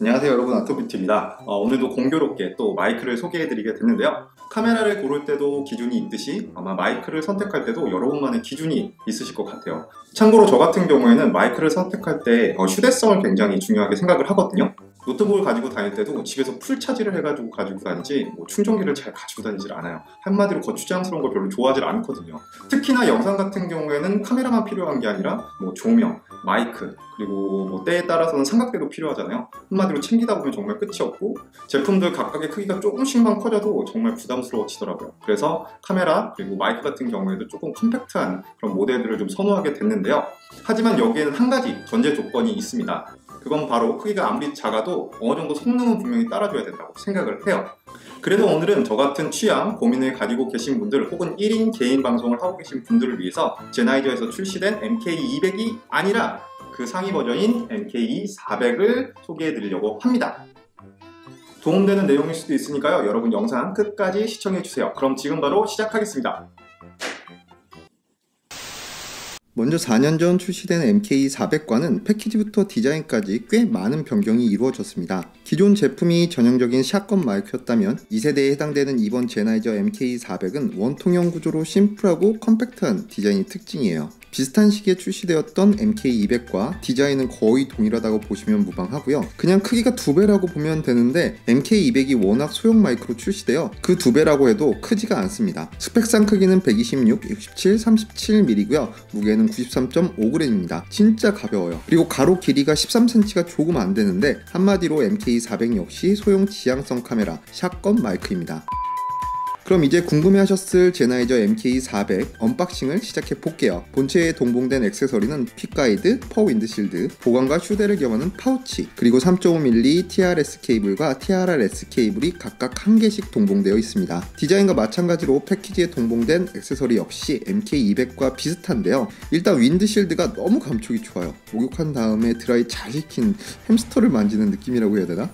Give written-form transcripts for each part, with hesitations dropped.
안녕하세요 여러분, 아토뷰티입니다. 오늘도 공교롭게 또 마이크를 소개해드리게 됐는데요. 카메라를 고를 때도 기준이 있듯이 아마 마이크를 선택할 때도 여러분만의 기준이 있으실 것 같아요. 참고로 저 같은 경우에는 마이크를 선택할 때 휴대성을 굉장히 중요하게 생각을 하거든요. 노트북을 가지고 다닐 때도 집에서 풀 차지를 해가지고 가지고 다니지 충전기를 잘 가지고 다니질 않아요. 한마디로 거추장스러운 걸 별로 좋아하지 않거든요. 특히나 영상 같은 경우에는 카메라만 필요한 게 아니라 조명, 마이크, 그리고 때에 따라서는 삼각대도 필요하잖아요. 한마디로 챙기다 보면 정말 끝이 없고 제품들 각각의 크기가 조금씩만 커져도 정말 부담스러워지더라고요. 그래서 카메라 그리고 마이크 같은 경우에도 조금 컴팩트한 그런 모델들을 좀 선호하게 됐는데요. 하지만 여기에는 한 가지 전제 조건이 있습니다. 그건 바로 크기가 아무리 작아도 어느 정도 성능은 분명히 따라줘야 된다고 생각을 해요. 그래서 오늘은 저 같은 취향, 고민을 가지고 계신 분들 혹은 1인 개인 방송을 하고 계신 분들을 위해서 제나이저에서 출시된 MK200이 아니라 그 상위 버전인 MK400을 소개해 드리려고 합니다. 도움되는 내용일 수도 있으니까요. 여러분 영상 끝까지 시청해 주세요. 그럼 지금 바로 시작하겠습니다. 먼저 4년 전 출시된 MK400과는 패키지부터 디자인까지 꽤 많은 변경이 이루어졌습니다. 기존 제품이 전형적인 샷건 마이크였다면 2세대에 해당되는 이번 제나이저 MK400은 원통형 구조로 심플하고 컴팩트한 디자인이 특징이에요. 비슷한 시기에 출시되었던 MK200과 디자인은 거의 동일하다고 보시면 무방하고요. 그냥 크기가 2배라고 보면 되는데 MK200이 워낙 소형 마이크로 출시되어 그 2배라고 해도 크지가 않습니다. 스펙상 크기는 126, 67, 37mm고요. 무게는 93.5g입니다. 진짜 가벼워요. 그리고 가로 길이가 13cm가 조금 안 되는데 한마디로 MK400 역시 소형 지향성 카메라 샷건 마이크입니다. 그럼 이제 궁금해하셨을 제나이저 MK400 언박싱을 시작해 볼게요. 본체에 동봉된 액세서리는 픽가이드, 퍼 윈드실드, 보관과 휴대를 겸하는 파우치, 그리고 3.5mm TRS 케이블과 TRRS 케이블이 각각 1개씩 동봉되어 있습니다. 디자인과 마찬가지로 패키지에 동봉된 액세서리 역시 MK200과 비슷한데요. 일단 윈드실드가 너무 감촉이 좋아요. 목욕한 다음에 드라이 잘 시킨 햄스터를 만지는 느낌이라고 해야 되나?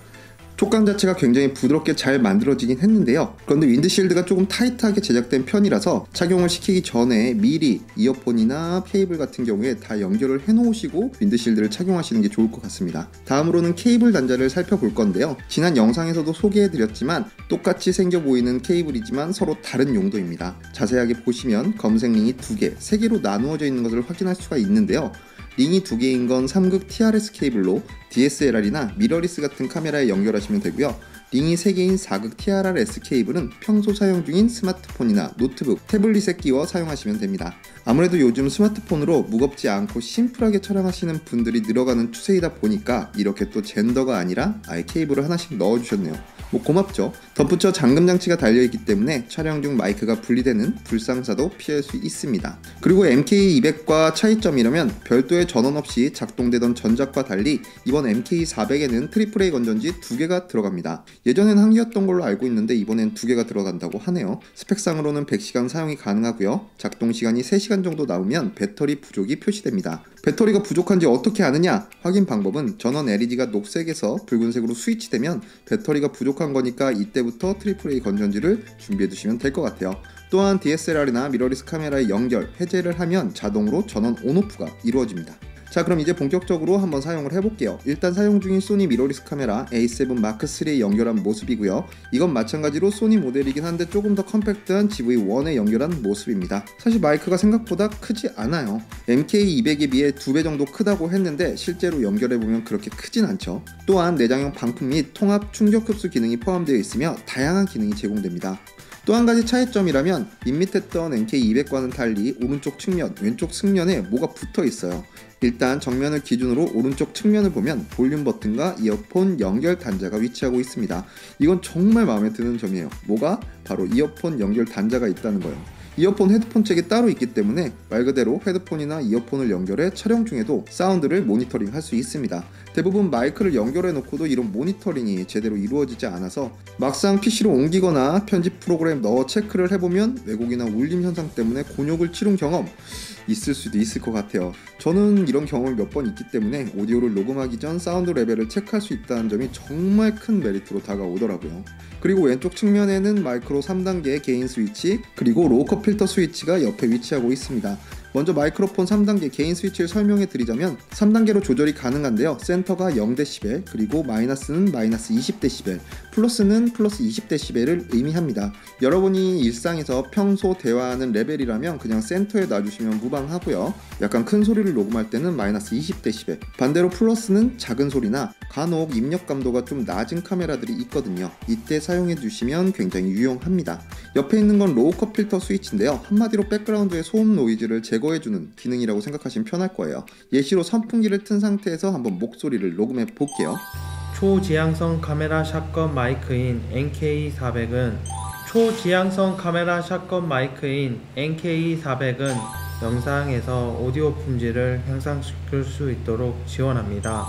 촉감 자체가 굉장히 부드럽게 잘 만들어지긴 했는데요. 그런데 윈드실드가 조금 타이트하게 제작된 편이라서 착용을 시키기 전에 미리 이어폰이나 케이블 같은 경우에 다 연결을 해놓으시고 윈드실드를 착용하시는 게 좋을 것 같습니다. 다음으로는 케이블 단자를 살펴볼 건데요. 지난 영상에서도 소개해드렸지만 똑같이 생겨 보이는 케이블이지만 서로 다른 용도입니다. 자세하게 보시면 검색 링이 2개, 3개로 나누어져 있는 것을 확인할 수가 있는데요. 링이 2개인 건 3극 TRS 케이블로 DSLR이나 미러리스 같은 카메라에 연결하시면 되고요. 링이 3개인 4극 TRRS 케이블은 평소 사용 중인 스마트폰이나 노트북, 태블릿에 끼워 사용하시면 됩니다. 아무래도 요즘 스마트폰으로 무겁지 않고 심플하게 촬영하시는 분들이 늘어가는 추세이다 보니까 이렇게 또 젠더가 아니라 아예 케이블을 하나씩 넣어주셨네요. 고맙죠. 덧붙여 잠금 장치가 달려있기 때문에 촬영 중 마이크가 분리되는 불상사도 피할 수 있습니다. 그리고 MK200과 차이점이라면 별도의 전원 없이 작동되던 전작과 달리 이번 MK400에는 AAA 건전지 2개가 들어갑니다. 예전엔 1개였던 걸로 알고 있는데 이번엔 2개가 들어간다고 하네요. 스펙상으로는 100시간 사용이 가능하고요. 작동시간이 3시간 정도 나오면 배터리 부족이 표시됩니다. 배터리가 부족한지 어떻게 아느냐? 확인 방법은 전원 LED가 녹색에서 붉은색으로 스위치되면 배터리가 부족한 거니까 이때부터 AAA 건전지를 준비해 두시면 될 것 같아요. 또한 DSLR이나 미러리스 카메라의 연결, 해제를 하면 자동으로 전원 온오프가 이루어집니다. 자, 그럼 이제 본격적으로 한번 사용을 해볼게요. 일단 사용 중인 소니 미러리스 카메라 A7 마크3에 연결한 모습이고요. 이건 마찬가지로 소니 모델이긴 한데 조금 더 컴팩트한 GV1에 연결한 모습입니다. 사실 마이크가 생각보다 크지 않아요. MK200에 비해 2배 정도 크다고 했는데 실제로 연결해보면 그렇게 크진 않죠. 또한 내장형 방풍 및 통합 충격 흡수 기능이 포함되어 있으며 다양한 기능이 제공됩니다. 또 한 가지 차이점이라면 밋밋했던 MK200과는 달리 오른쪽 측면, 왼쪽 측면에 뭐가 붙어 있어요. 일단 정면을 기준으로 오른쪽 측면을 보면 볼륨 버튼과 이어폰 연결 단자가 위치하고 있습니다. 이건 정말 마음에 드는 점이에요. 뭐가? 바로 이어폰 연결 단자가 있다는 거예요. 이어폰 헤드폰 잭이 따로 있기 때문에 말 그대로 헤드폰이나 이어폰을 연결해 촬영 중에도 사운드를 모니터링 할 수 있습니다. 대부분 마이크를 연결해 놓고도 이런 모니터링이 제대로 이루어지지 않아서 막상 PC로 옮기거나 편집 프로그램 넣어 체크를 해보면 왜곡이나 울림 현상 때문에 곤욕을 치른 경험 있을 수도 있을 것 같아요. 저는 이런 경험이 몇 번 있기 때문에 오디오를 녹음하기 전 사운드 레벨을 체크할 수 있다는 점이 정말 큰 메리트로 다가오더라고요. 그리고 왼쪽 측면에는 마이크로 3단계의 게인 스위치, 그리고 로우컷 필터 스위치가 옆에 위치하고 있습니다. 먼저 마이크로폰 3단계 게인 스위치를 설명해 드리자면 3단계로 조절이 가능한데요. 센터가 0dB, 그리고 마이너스는 마이너스 20dB, 플러스는 플러스 20dB를 의미합니다. 여러분이 일상에서 평소 대화하는 레벨이라면 그냥 센터에 놔주시면 무방하고요. 약간 큰 소리를 녹음할 때는 마이너스 20dB, 반대로 플러스는 작은 소리나 간혹 입력 감도가 좀 낮은 카메라들이 있거든요. 이때 사용해 주시면 굉장히 유용합니다. 옆에 있는 건 로우컷 필터 스위치인데요. 한마디로 백그라운드의 소음 노이즈를 제거해주는 기능이라고 생각하시면 편할 거예요. 예시로 선풍기를 튼 상태에서 한번 목소리를 녹음해 볼게요. 초지향성 카메라 샷건 마이크인 NK400은 영상에서 오디오 품질을 향상시킬 수 있도록 지원합니다.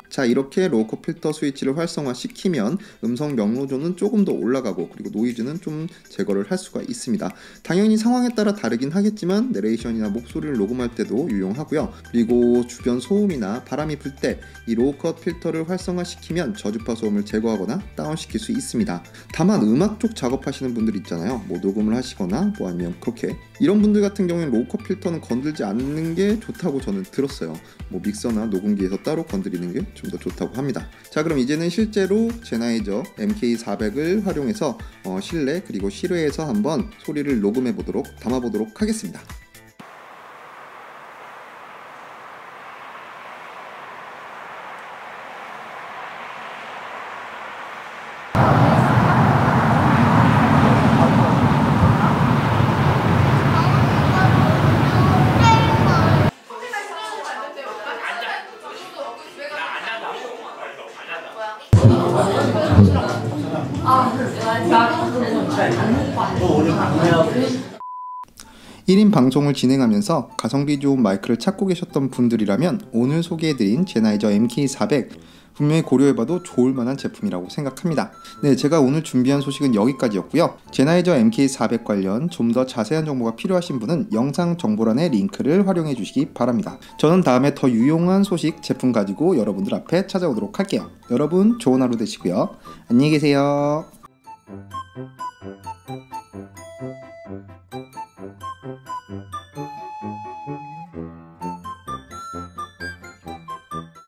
자, 이렇게 로우컷 필터 스위치를 활성화시키면 음성 명로조는 조금 더 올라가고 그리고 노이즈는 좀 제거를 할 수가 있습니다. 당연히 상황에 따라 다르긴 하겠지만 내레이션이나 목소리를 녹음할 때도 유용하고요. 그리고 주변 소음이나 바람이 불 때 이 로우컷 필터를 활성화시키면 저주파 소음을 제거하거나 다운시킬 수 있습니다. 다만 음악 쪽 작업하시는 분들 있잖아요. 뭐 녹음을 하시거나 뭐 아니면 그렇게 이런 분들 같은 경우에는 로우컷 필터는 건들지 않는 게 좋다고 저는 들었어요. 뭐 믹서나 녹음기에서 따로 건드리는 게 좀 더 좋다고 합니다. 자, 그럼 이제는 실제로 제나이저 MK400을 활용해서 실내 그리고 실외에서 한번 소리를 녹음해 보도록 담아 보도록 하겠습니다. 오늘 방송해요. 1인 방송을 진행하면서 가성비 좋은 마이크를 찾고 계셨던 분들이라면 오늘 소개해드린 제나이저 MK400 분명히 고려해봐도 좋을 만한 제품이라고 생각합니다. 네, 제가 오늘 준비한 소식은 여기까지였고요. 제나이저 MK400 관련 좀 더 자세한 정보가 필요하신 분은 영상 정보란의 링크를 활용해 주시기 바랍니다. 저는 다음에 더 유용한 소식, 제품 가지고 여러분들 앞에 찾아오도록 할게요. 여러분 좋은 하루 되시고요. 안녕히 계세요.